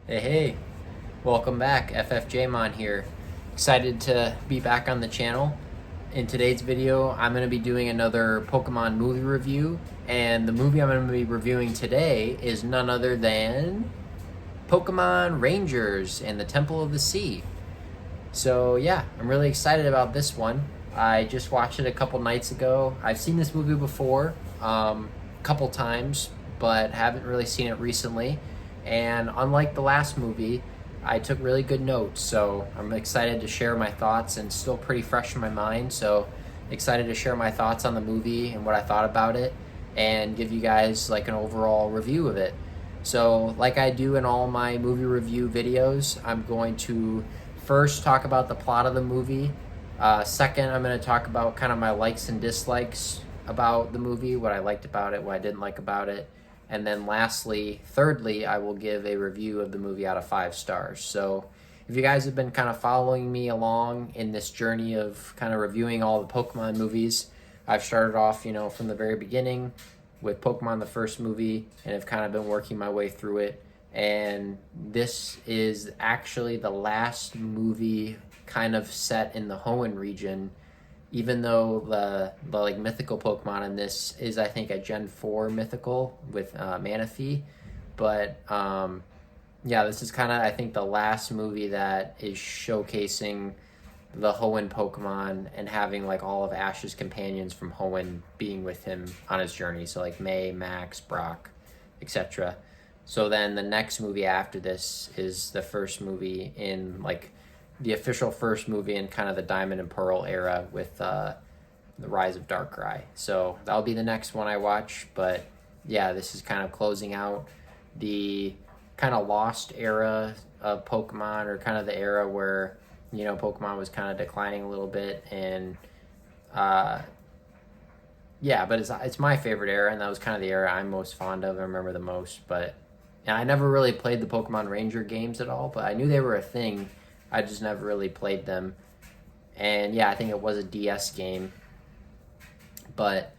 Hey, welcome back. FFJmon here. Excited to be back on the channel. In today's video, I'm going to be doing another Pokemon movie review, and the movie I'm going to be reviewing today is none other than Pokemon Rangers and the Temple of the Sea. So yeah, I'm really excited about this one. I just watched it a couple nights ago. I've seen this movie before, a couple times, but haven't really seen it recently. And unlike the last movie, I took really good notes, so I'm excited to share my thoughts and still pretty fresh in my mind. So excited to share my thoughts on the movie and what I thought about it and give you guys like an overall review of it. So like I do in all my movie review videos, I'm going to first talk about the plot of the movie. Second, I'm going to talk about kind of my likes and dislikes about the movie, what I liked about it, what I didn't like about it. And then lastly, thirdly, I will give a review of the movie out of 5 stars. So if you guys have been kind of following me along in this journey of kind of reviewing all the Pokemon movies, I've started off, from the very beginning with Pokemon the first movie and have kind of been working my way through it. And this is actually the last movie kind of set in the Hoenn region, even though the like mythical Pokemon in this is, I think, a Gen 4 mythical with Manaphy. But yeah, this is kind of, I think, the last movie that is showcasing the Hoenn Pokemon and having like all of Ash's companions from Hoenn being with him on his journey. So like May, Max, Brock, etc. So then the next movie after this is the first movie in like the official first movie in kind of the Diamond and Pearl era with the Rise of Darkrai. So that'll be the next one I watch. But yeah, this is kind of closing out the kind of lost era of Pokemon, or kind of the era where Pokemon was kind of declining a little bit. And yeah, but it's my favorite era, and that was kind of the era I'm most fond of and remember the most. But yeah, I never really played the Pokemon Ranger games at all, but I knew they were a thing. I just never really played them. And yeah, I think it was a DS game. But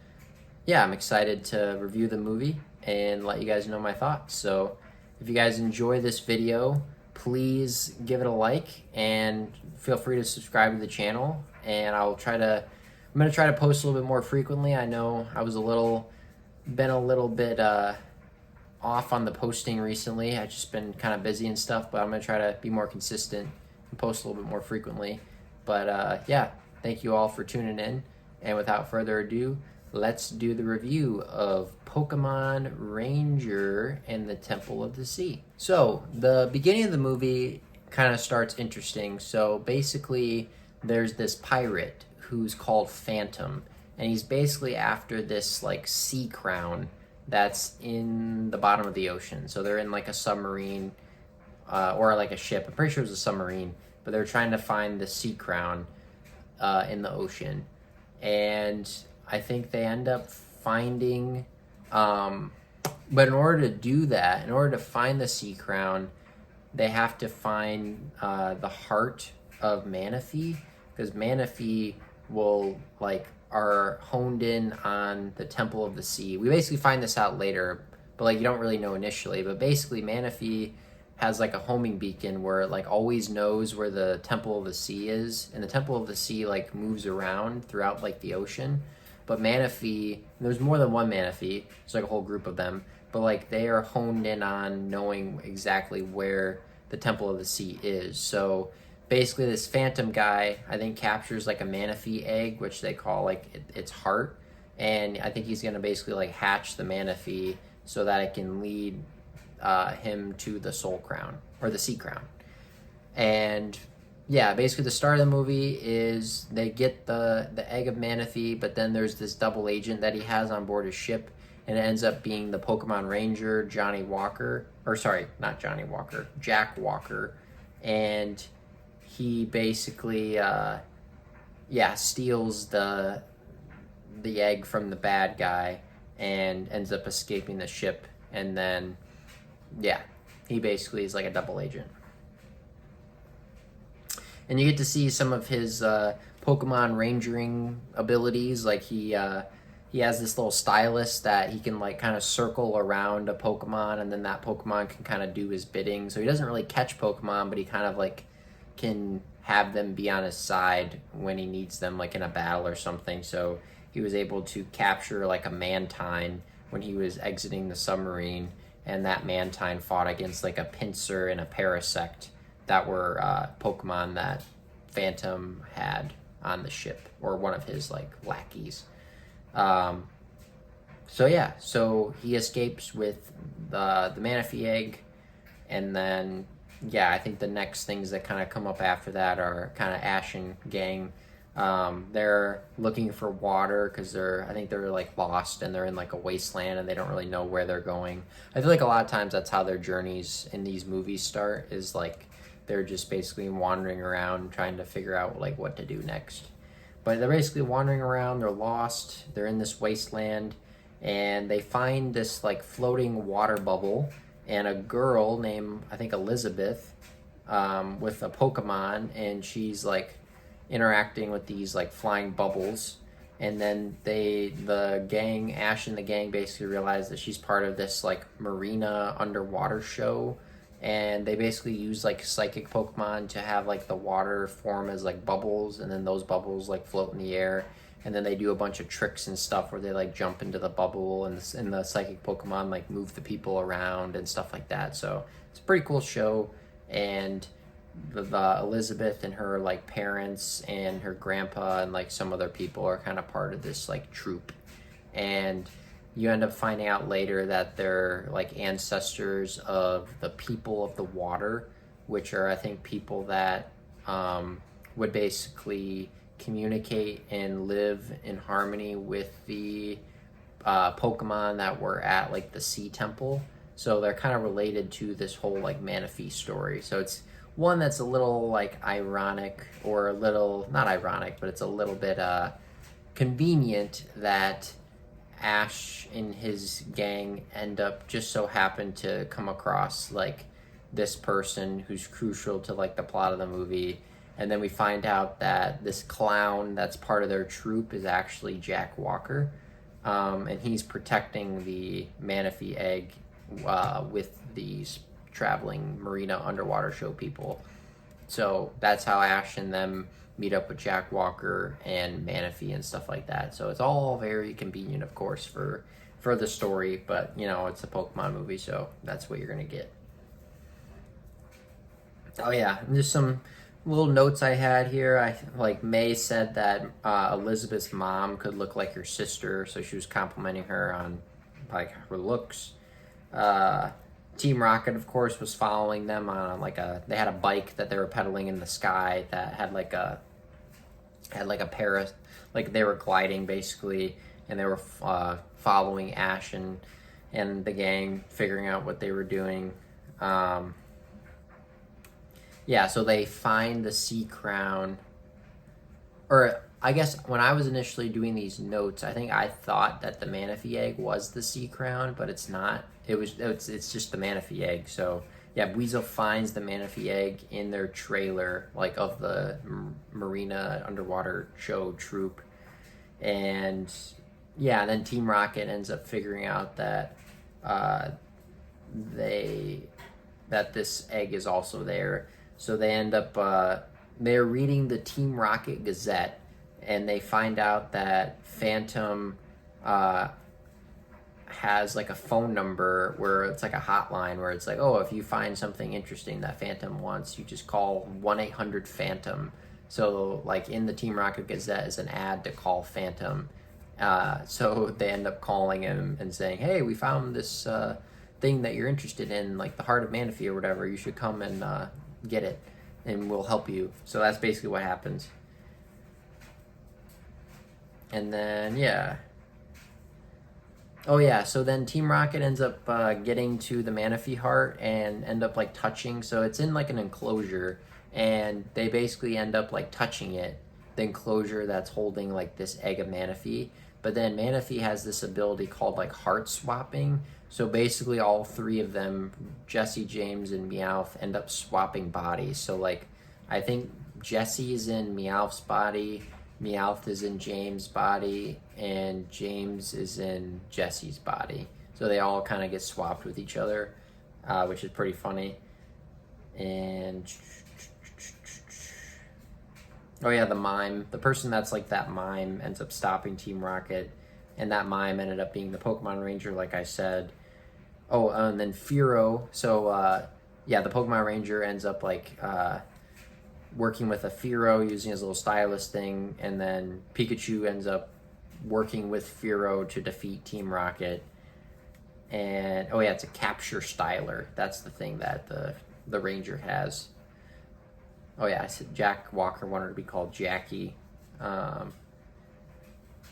yeah, I'm excited to review the movie and let you guys know my thoughts. So if you guys enjoy this video, please give it a like and feel free to subscribe to the channel. And I'm going to try to post a little bit more frequently. I know I was been a little bit off on the posting recently. I've just been kind of busy and stuff, but I'm going to try to be more consistent and post a little bit more frequently. But yeah, thank you all for tuning in. And without further ado, let's do the review of Pokemon Ranger and the Temple of the Sea. So the beginning of the movie kind of starts interesting. So basically, there's this pirate who's called Phantom, and he's basically after this like sea crown that's in the bottom of the ocean. So they're in like a submarine or like a ship. I'm pretty sure it was a submarine, but they're trying to find the sea crown in the ocean. And I think they end up finding, but in order to do that, in order to find the sea crown, they have to find the heart of Manaphy, because Manaphy will are honed in on the Temple of the Sea. We basically find this out later, but like you don't really know initially. But basically, Manaphy has like a homing beacon where it like always knows where the Temple of the Sea is, and the Temple of the Sea like moves around throughout like the ocean. But Manaphy, there's more than one Manaphy. It's like a whole group of them, but like they are honed in on knowing exactly where the Temple of the Sea is. So basically, this Phantom guy, I think, captures like a Manaphy egg, which they call like its heart, and I think he's gonna basically like hatch the Manaphy so that it can lead him to the Soul Crown or the Sea Crown. And yeah, basically the start of the movie is they get the egg of Manaphy, but then there's this double agent that he has on board his ship, and it ends up being the Pokemon Ranger Johnny Walker, or sorry, not Johnny Walker, Jack Walker, and he basically steals the egg from the bad guy and ends up escaping the ship. And then yeah, he basically is like a double agent. And you get to see some of his Pokemon Rangering abilities. Like he he has this little stylus that he can like kind of circle around a Pokemon, and then that Pokemon can kind of do his bidding. So he doesn't really catch Pokemon, but he kind of like can have them be on his side when he needs them, like in a battle or something. So he was able to capture like a Mantine when he was exiting the submarine, and that Mantine fought against like a Pinsir and a Parasect that were Pokemon that Phantom had on the ship, or one of his like lackeys. So yeah, so he escapes with the Manaphy egg, and then yeah, I think the next things that kind of come up after that are kind of Ash and gang. They're looking for water because I think they're like lost, and they're in like a wasteland, and they don't really know where they're going. I feel like a lot of times that's how their journeys in these movies start, is like they're just basically wandering around trying to figure out like what to do next. But they're basically wandering around, they're lost, they're in this wasteland, and they find this like floating water bubble, and a girl named, I think, Elizabeth, with a Pokemon, and she's like interacting with these like flying bubbles. And then the gang, Ash and the gang, basically realize that she's part of this like marina underwater show, and they basically use like psychic Pokemon to have like the water form as like bubbles, and then those bubbles like float in the air, and then they do a bunch of tricks and stuff where they like jump into the bubble, and the psychic Pokemon like move the people around and stuff like that. So it's a pretty cool show. And the Elizabeth and her like parents and her grandpa and like some other people are kind of part of this like troupe, and you end up finding out later that they're like ancestors of the people of the water, which are, I think, people that would basically communicate and live in harmony with the Pokemon that were at like the Sea Temple. So they're kind of related to this whole like Manaphy story. So it's one that's a little like ironic, or a little, not ironic, but it's a little bit convenient that Ash and his gang end up just so happen to come across like this person who's crucial to like the plot of the movie. And then we find out that this clown that's part of their troupe is actually Jack Walker, and he's protecting the Manaphy egg with these traveling marina underwater show people. So that's how Ash and them meet up with Jack Walker and Manaphy and stuff like that. So it's all very convenient, of course, for the story, but you know, it's a Pokemon movie, so that's what you're gonna get. Oh yeah, and just some little notes I had here. I like May said that Elizabeth's mom could look like her sister, so she was complimenting her on like her looks. Team Rocket, of course, was following them on like they had a bike that they were pedaling in the sky that had like a like they were gliding basically, and they were following Ash and the gang, figuring out what they were doing. Yeah, so they find the sea crown, or I guess when I was initially doing these notes, I think I thought that the Manaphy egg was the sea crown, but it's not. It's just the Manaphy egg. So yeah, Weasel finds the Manaphy egg in their trailer, like of the Marina Underwater Show troupe, and yeah, and then Team Rocket ends up figuring out that that this egg is also there. So they end up they're reading the Team Rocket Gazette, and they find out that Phantom has like a phone number where it's like a hotline where it's like, oh, if you find something interesting that Phantom wants, you just call 1-800-PHANTOM. So like in the Team Rocket Gazette is an ad to call Phantom. So they end up calling him and saying, hey, we found this thing that you're interested in, like the Heart of Manaphy or whatever. You should come and get it, and we'll help you. So that's basically what happens. And then, yeah. Oh, yeah, so then Team Rocket ends up getting to the Manaphy heart and end up, like, touching. So it's in, like, an enclosure, and they basically end up, like, touching it, the enclosure that's holding, like, this egg of Manaphy. But then Manaphy has this ability called, like, heart swapping. So basically all three of them, Jesse, James, and Meowth, end up swapping bodies. So, like, I think Jesse's in Meowth's body, Meowth is in James' body, and James is in Jesse's body. So they all kind of get swapped with each other, which is pretty funny. And oh yeah, the mime. The person that's like that mime ends up stopping Team Rocket, and that mime ended up being the Pokemon Ranger, like I said. Oh, and then Fearow. So yeah, the Pokemon Ranger ends up like working with a Fearow using his little stylus thing, and then Pikachu ends up working with Fearow to defeat Team Rocket. And oh yeah, it's a capture styler. That's the thing that the Ranger has. Oh yeah, I said Jack Walker wanted to be called Jackie. And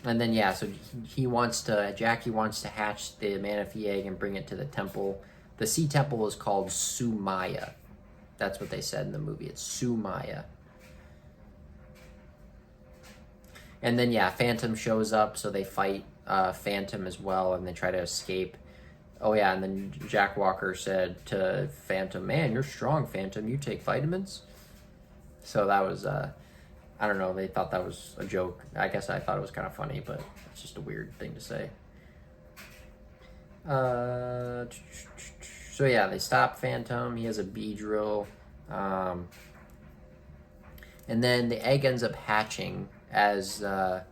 then yeah, so Jackie wants to hatch the Manaphy egg and bring it to the temple. The sea temple is called Sumaya. That's what they said in the movie. It's Sumaya. And then yeah, Phantom shows up, so they fight Phantom as well, and they try to escape. Oh yeah, and then Jack Walker said to Phantom, "Man, you're strong, Phantom. You take vitamins." So that was, I don't know, they thought that was a joke. I guess I thought it was kind of funny, but it's just a weird thing to say. So yeah, they stop Phantom. He has a Beedrill. And then the egg ends up hatching as they're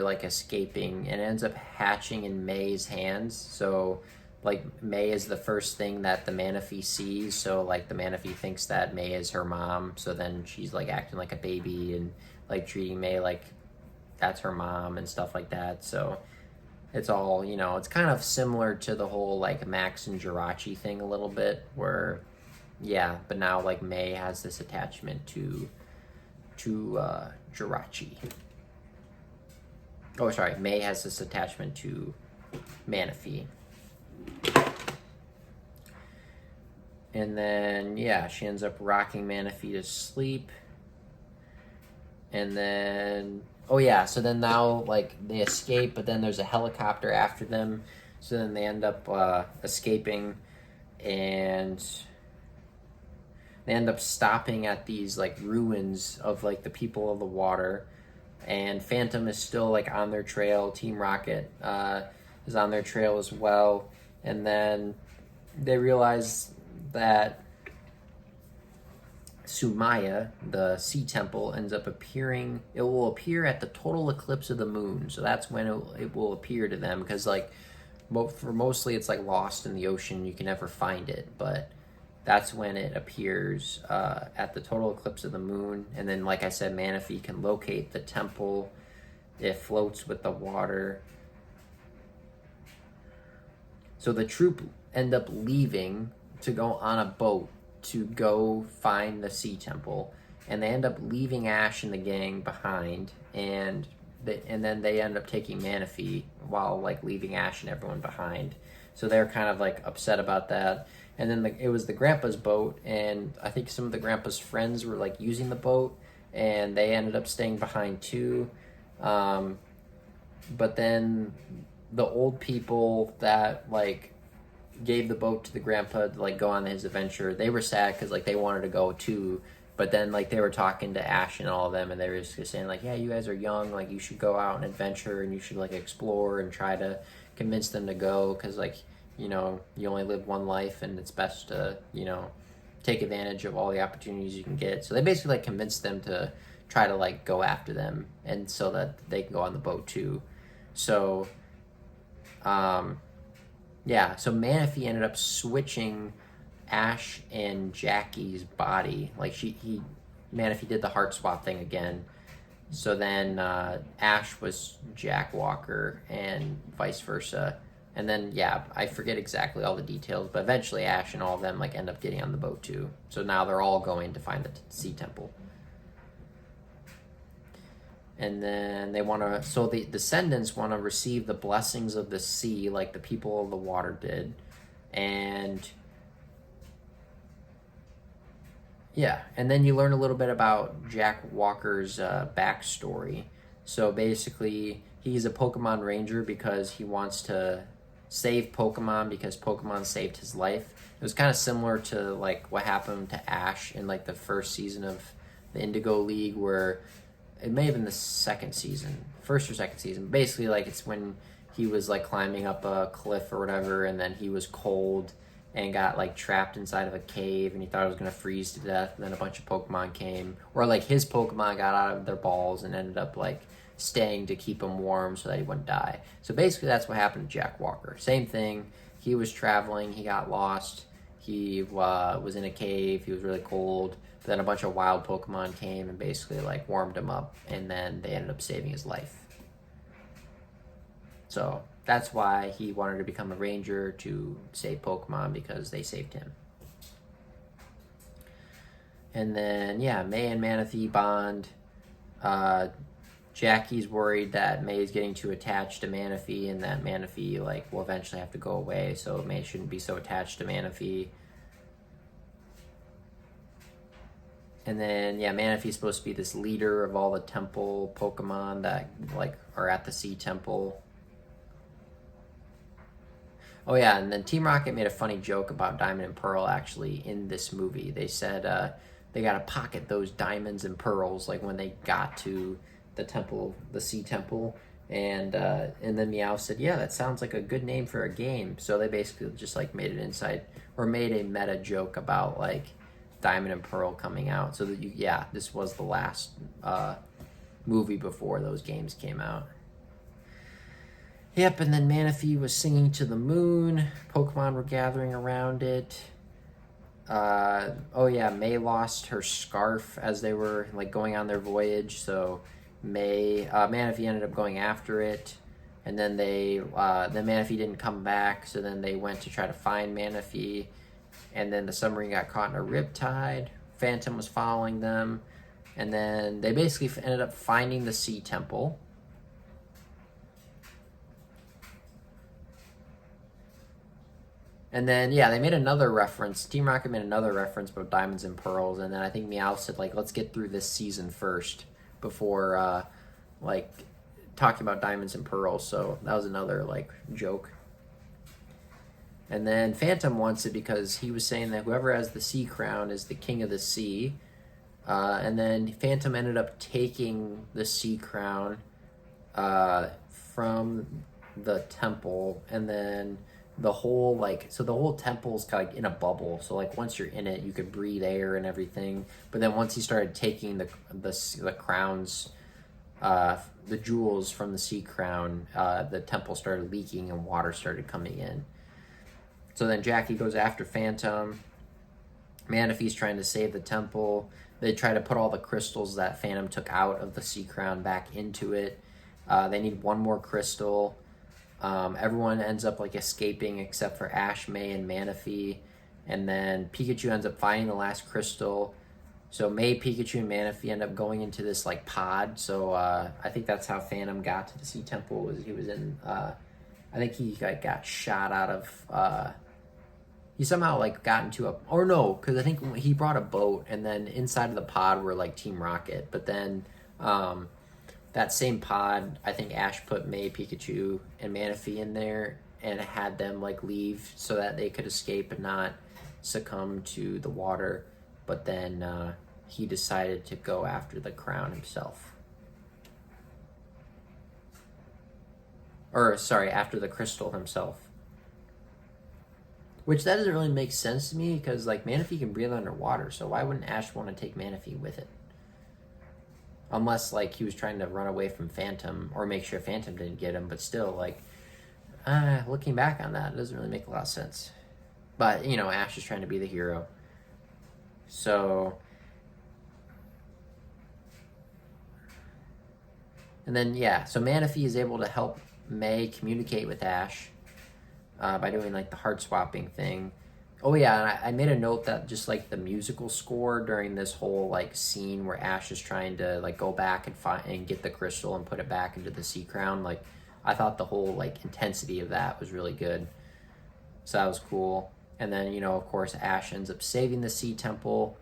like escaping, and it ends up hatching in May's hands. So like May is the first thing that the Manaphy sees, so like the Manaphy thinks that May is her mom, so then she's like acting like a baby and like treating May like that's her mom and stuff like that. So it's all, you know, it's kind of similar to the whole like Max and Jirachi thing a little bit, where yeah, but now like May has this attachment to Jirachi. Oh, sorry, May has this attachment to Manaphy. And then, yeah, she ends up rocking Manaphy to sleep. And then, oh yeah, so then now, like, they escape, but then there's a helicopter after them. So then they end up escaping, and they end up stopping at these, like, ruins of, like, the people of the water. And Phantom is still, like, on their trail. Team Rocket is on their trail as well. And then they realize that Sumaya, the sea temple, ends up appearing. It will appear at the total eclipse of the moon. So that's when it will appear to them, because like for mostly it's like lost in the ocean. You can never find it, but that's when it appears at the total eclipse of the moon. And then, like I said, Manaphy can locate the temple. It floats with the water. So the troop end up leaving to go on a boat to go find the sea temple, and they end up leaving Ash and the gang behind, and then they end up taking Manaphy while like leaving Ash and everyone behind. So they're kind of like upset about that. And then it was the grandpa's boat, and I think some of the grandpa's friends were like using the boat, and they ended up staying behind too. But then the old people that like gave the boat to the grandpa to like go on his adventure, they were sad because like they wanted to go too. But then like they were talking to Ash and all of them, and they were just saying like, yeah, you guys are young, like you should go out and adventure, and you should like explore and try to convince them to go, because like, you know, you only live one life, and it's best to, you know, take advantage of all the opportunities you can get. So they basically like convinced them to try to like go after them, and so that they can go on the boat too. So yeah, so Manaphy ended up switching Ash and Jackie's body. Like Manaphy did the heart swap thing again. So then Ash was Jack Walker and vice versa. And then, yeah, I forget exactly all the details, but eventually Ash and all of them like end up getting on the boat too. So now they're all going to find the sea temple. And then they want to, so the descendants want to receive the blessings of the sea like the people of the water did. And yeah, and then you learn a little bit about Jack Walker's backstory. So basically, he's a Pokemon Ranger because he wants to save Pokemon because Pokemon saved his life. It was kind of similar to like what happened to Ash in like the first season of the Indigo League, where it may have been the second season, first or second season. Basically, like it's when he was like climbing up a cliff or whatever, and then he was cold and got like trapped inside of a cave, and he thought he was gonna freeze to death. And then a bunch of Pokemon came, or like his Pokemon got out of their balls and ended up like staying to keep him warm so that he wouldn't die. So basically, that's what happened to Jack Walker. Same thing. He was traveling. He got lost. He was in a cave. He was really cold. But then a bunch of wild Pokemon came and basically like warmed him up, and then they ended up saving his life. So that's why he wanted to become a ranger, to save Pokemon, because they saved him. And then, yeah, May and Manaphy bond. Jackie's worried that May is getting too attached to Manaphy, and that Manaphy like will eventually have to go away, so May shouldn't be so attached to Manaphy. And then, yeah, Manaphy's supposed to be this leader of all the temple Pokemon that like are at the Sea Temple. Oh yeah, and then Team Rocket made a funny joke about Diamond and Pearl actually in this movie. They said they got to pocket those diamonds and pearls like when they got to the temple, the Sea Temple, and then Meow said, "Yeah, that sounds like a good name for a game." So they basically just like made an inside or made a meta joke about like Diamond and Pearl coming out. So that this was the last movie before those games came out. Yep, and then Manaphy was singing to the moon. Pokemon were gathering around it. May lost her scarf as they were like going on their voyage. So Manaphy ended up going after it, and then then Manaphy didn't come back. So then they went to try to find Manaphy, and then the submarine got caught in a riptide. Phantom was following them, and then they basically ended up finding the Sea Temple. And then, yeah, they made another reference. Team Rocket made another reference about Diamonds and Pearls. And then I think Meow said, like, let's get through this season first before, talking about Diamonds and Pearls. So that was another, like, joke. And then Phantom wants it because he was saying that whoever has the sea crown is the king of the sea. And then Phantom ended up taking the sea crown from the temple. And then the whole temple's kind of like in a bubble, so like once you're in it you could breathe air and everything, but then once he started taking the crowns, the jewels from the sea crown, the temple started leaking and water started coming in. So then Jackie goes after Phantom. Manaphy's trying to save the temple. They try to put all the crystals that Phantom took out of the sea crown back into it. They need one more crystal. Everyone ends up like escaping except for Ash, May, and Manaphy. And then Pikachu ends up finding the last crystal. So May, Pikachu, and Manaphy end up going into this like pod. So I think that's how Phantom got to the Sea Temple. Was he was in? I think he got shot out of. He somehow like got into a, or no, because I think he brought a boat, and then inside of the pod were like Team Rocket. But then that same pod, I think Ash put May, Pikachu, and Manaphy in there and had them like leave so that they could escape and not succumb to the water. But then he decided to go after the crown himself. Or, sorry, after the crystal himself. Which that doesn't really make sense to me, because like Manaphy can breathe underwater, so why wouldn't Ash want to take Manaphy with it? Unless like he was trying to run away from Phantom or make sure Phantom didn't get him, but still, like, looking back on that, it doesn't really make a lot of sense. But, you know, Ash is trying to be the hero. So, and then, yeah, so Manaphy is able to help May communicate with Ash by doing, like, the heart swapping thing. Oh, yeah, and I made a note that just, like, the musical score during this whole, like, scene where Ash is trying to, like, go back and find and get the crystal and put it back into the sea crown, like, I thought the whole, like, intensity of that was really good. So that was cool. And then, you know, of course, Ash ends up saving the Sea Temple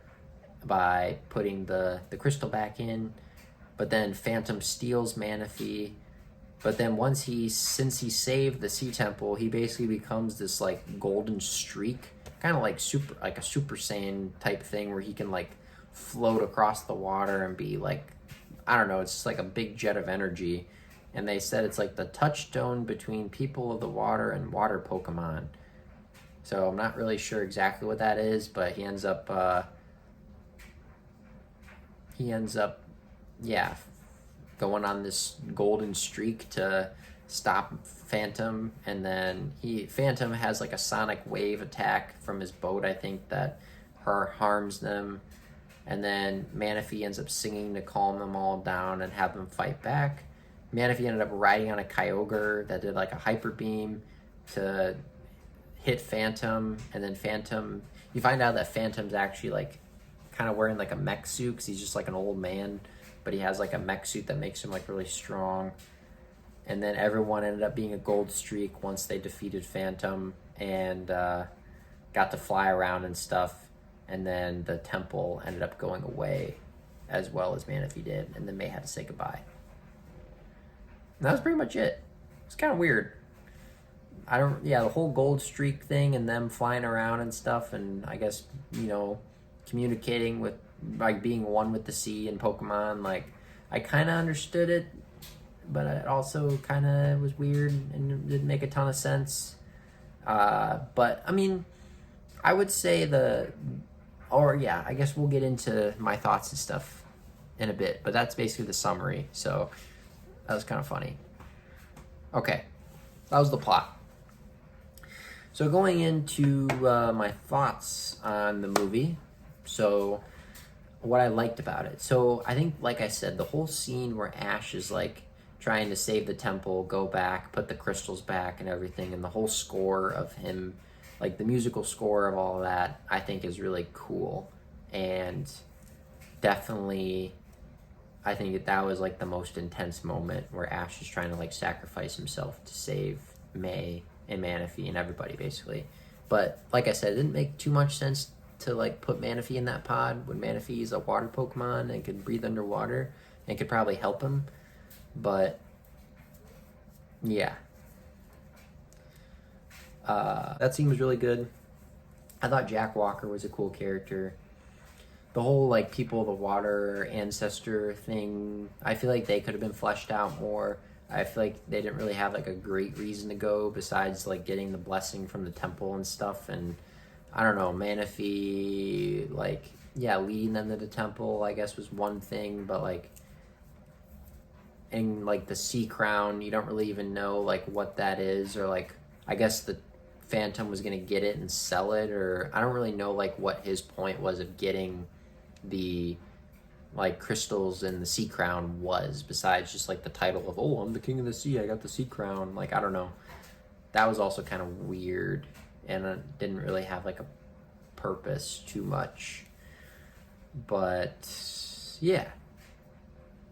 by putting the crystal back in. But then Phantom steals Manaphy. But then since he saved the Sea Temple, he basically becomes this, like, golden streak. Kind of like a Super Saiyan type thing where he can, like, float across the water and be, like, I don't know, it's just like a big jet of energy. And they said it's like the touchstone between people of the water and water Pokemon. So I'm not really sure exactly what that is, but he ends up, yeah, going on this golden streak to stop Phantom, and then Phantom has like a sonic wave attack from his boat, I think, that harms them, and then Manaphy ends up singing to calm them all down and have them fight back. Manaphy ended up riding on a Kyogre that did like a hyper beam to hit Phantom, and then Phantom, you find out that Phantom's actually like kind of wearing like a mech suit because he's just like an old man, but he has like a mech suit that makes him like really strong. And then everyone ended up being a gold streak once they defeated Phantom and got to fly around and stuff. And then the temple ended up going away as well as Manaphy did, and then May had to say goodbye. And that was pretty much it. It's kind of weird. The whole gold streak thing and them flying around and stuff, and I guess, communicating with, like, being one with the sea and Pokemon, like, I kind of understood it, but it also kind of was weird and didn't make a ton of sense. But, I mean, I would say I guess we'll get into my thoughts and stuff in a bit, but that's basically the summary, so that was kind of funny. Okay, that was the plot. So going into my thoughts on the movie, so what I liked about it. So I think, like I said, the whole scene where Ash is like trying to save the temple, go back, put the crystals back and everything, and the whole score of him, like the musical score of all of that, I think is really cool. And definitely, I think that was like the most intense moment where Ash is trying to like sacrifice himself to save May and Manaphy and everybody basically. But like I said, it didn't make too much sense to like put Manaphy in that pod when Manaphy is a water Pokemon and can breathe underwater and could probably help him. But yeah, that scene was really good. I thought Jack Walker was a cool character. The whole like people of the water ancestor thing, I feel like they could have been fleshed out more. I feel like they didn't really have like a great reason to go besides like getting the blessing from the temple and stuff. And I don't know, Manaphy, like, yeah, leading them to the temple, I guess, was one thing, but like, and like the sea crown, you don't really even know like what that is, or like, I guess the Phantom was gonna get it and sell it, or I don't really know like what his point was of getting the like crystals and the sea crown was, besides just like the title of, oh, I'm the king of the sea, I got the sea crown. Like, I don't know, that was also kind of weird, and it didn't really have like a purpose too much. But yeah,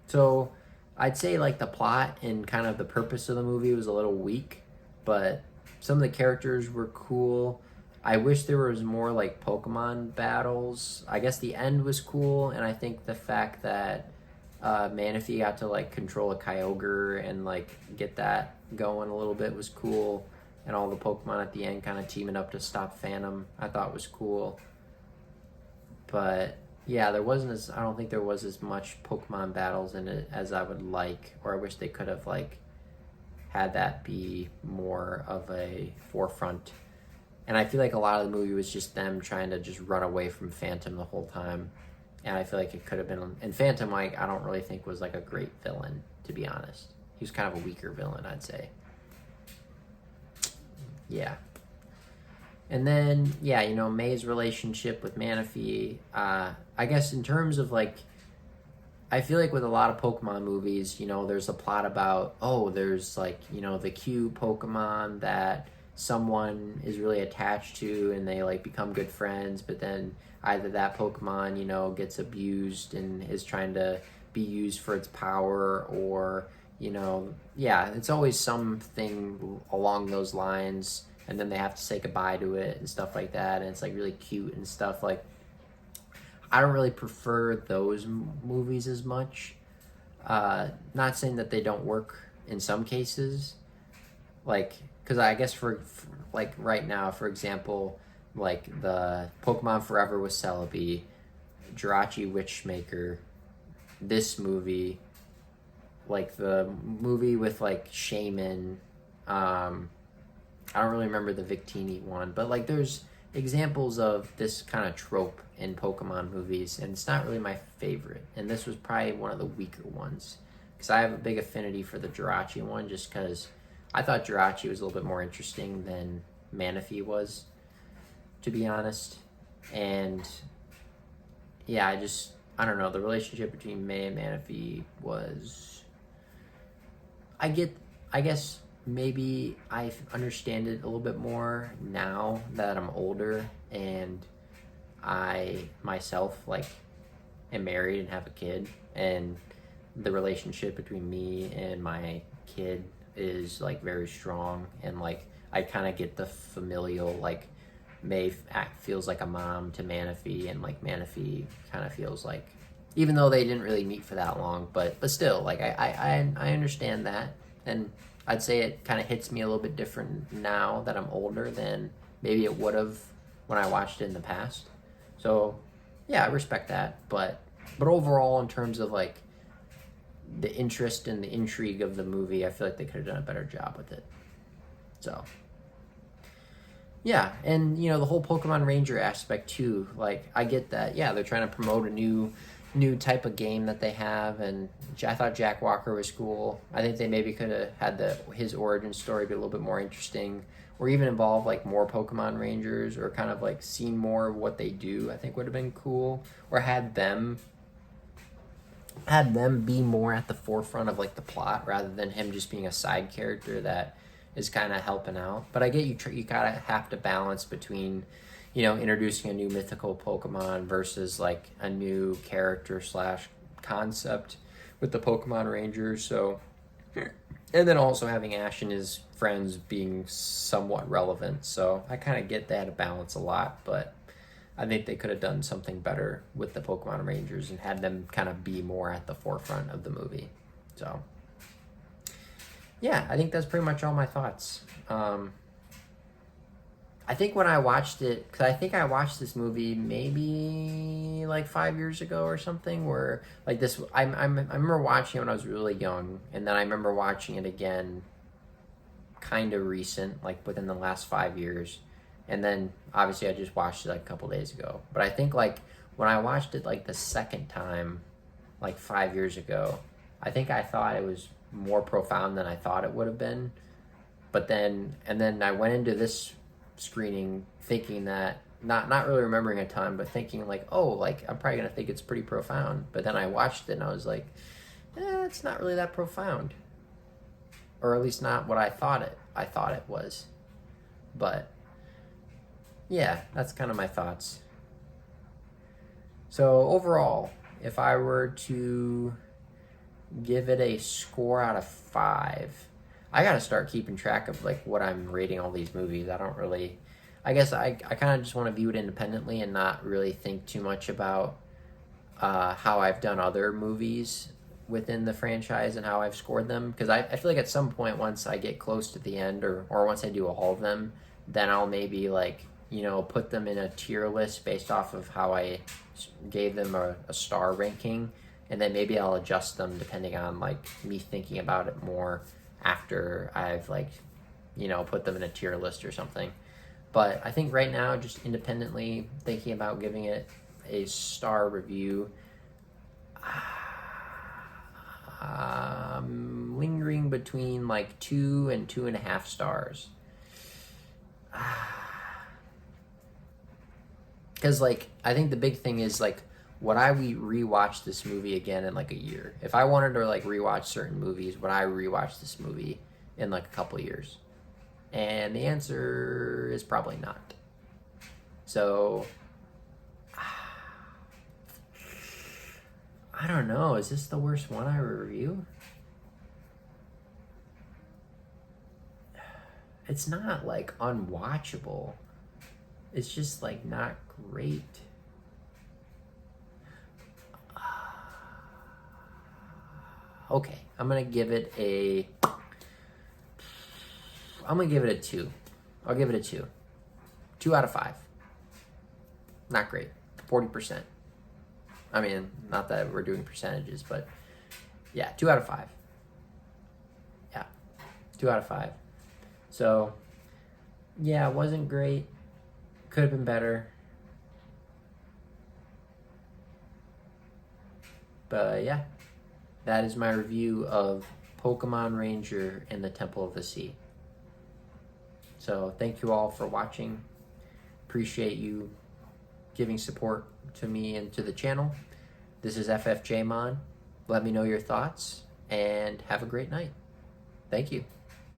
so I'd say like the plot and kind of the purpose of the movie was a little weak, but some of the characters were cool. I wish there was more like Pokemon battles. I guess the end was cool, and I think the fact that Manaphy got to like control a Kyogre and like get that going a little bit was cool, and all the Pokemon at the end kind of teaming up to stop Phantom, I thought was cool. But yeah, I don't think there was as much Pokemon battles in it as I would like, or I wish they could have like had that be more of a forefront. And I feel like a lot of the movie was just them trying to just run away from Phantom the whole time. And I feel like it could have been, and Phantom, like, I don't really think was like a great villain, to be honest. He was kind of a weaker villain, I'd say. Yeah. And then, yeah, May's relationship with Manaphy, I guess in terms of like, I feel like with a lot of Pokemon movies, there's a plot about, there's like, the cute Pokemon that someone is really attached to and they like become good friends, but then either that Pokemon, gets abused and is trying to be used for its power, or, it's always something along those lines, and then they have to say goodbye to it and stuff like that, and it's like really cute and stuff. Like, I don't really prefer those movies as much. Not saying that they don't work in some cases, like, because I guess for like right now, for example, like the Pokemon Forever with Celebi, Jirachi Witchmaker, this movie, like the movie with like Shaman. I don't really remember the Victini one, but like there's examples of this kind of trope in Pokemon movies, and it's not really my favorite. And this was probably one of the weaker ones because I have a big affinity for the Jirachi one, just because I thought Jirachi was a little bit more interesting than Manaphy was, to be honest. And yeah, I don't know, the relationship between May and Manaphy was, I guess maybe I understand it a little bit more now that I'm older and I myself like am married and have a kid, and the relationship between me and my kid is like very strong, and like I kind of get the familial, like May feels like a mom to Manaphy, and like Manaphy kind of feels like, even though they didn't really meet for that long, but still, like I understand that, and I'd say it kind of hits me a little bit different now that I'm older than maybe it would have when I watched it in the past. So yeah, I respect that, but overall, in terms of like the interest and the intrigue of the movie, I feel like they could have done a better job with it. So yeah, and you know, the whole Pokemon Ranger aspect too, like I get that. Yeah, they're trying to promote a new type of game that they have, and I thought Jack Walker was cool. I think they maybe could have had his origin story be a little bit more interesting, or even involve like more Pokemon Rangers, or kind of like seen more of what they do. I think would have been cool, or had them be more at the forefront of like the plot rather than him just being a side character that is kind of helping out. But I get you gotta have to balance between, you know, introducing a new mythical Pokemon versus like a new character slash concept with the Pokemon Rangers. So, and then also having Ash and his friends being somewhat relevant. So I kind of get that balance a lot, but I think they could have done something better with the Pokemon Rangers and had them kind of be more at the forefront of the movie. So yeah, I think that's pretty much all my thoughts. I think when I watched it, because I think I watched this movie maybe like 5 years ago or something, where like this, I remember watching it when I was really young, and then I remember watching it again kind of recent, like within the last 5 years, and then obviously I just watched it like a couple days ago. But I think like when I watched it like the second time, like 5 years ago, I think I thought it was more profound than I thought it would have been. But then, and then I went into this screening thinking that, not really remembering a ton, but thinking like, oh, like I'm probably gonna think it's pretty profound. But then I watched it and I was like, it's not really that profound, or at least not what I thought it was. But yeah, that's kind of my thoughts. So overall, if I were to give it a score out of 5, I gotta start keeping track of like what I'm rating all these movies. I don't really, I guess I kind of just want to view it independently and not really think too much about how I've done other movies within the franchise and how I've scored them. Because I feel like at some point, once I get close to the end, or once I do all of them, then I'll maybe like, you know, put them in a tier list based off of how I gave them a star ranking. And then maybe I'll adjust them depending on like me thinking about it more after I've like, you know, put them in a tier list or something. But I think right now, just independently thinking about giving it a star review, lingering between like 2 and 2.5 stars. Because like, I think the big thing is like, would I rewatch this movie again in like a year? If I wanted to like rewatch certain movies, would I rewatch this movie in like a couple years? And the answer is probably not. So I don't know. Is this the worst one I review? It's not like unwatchable. It's just like not great. Okay, I'm gonna give it a 2. I'll give it a 2. 2 out of 5. Not great. 40%. I mean, not that we're doing percentages, but yeah, 2 out of 5. 2 out of 5. So, yeah, it wasn't great. Could have been better. But yeah, that is my review of Pokemon Ranger in the Temple of the Sea. So thank you all for watching. Appreciate you giving support to me and to the channel. This is FFJmon. Let me know your thoughts and have a great night. Thank you.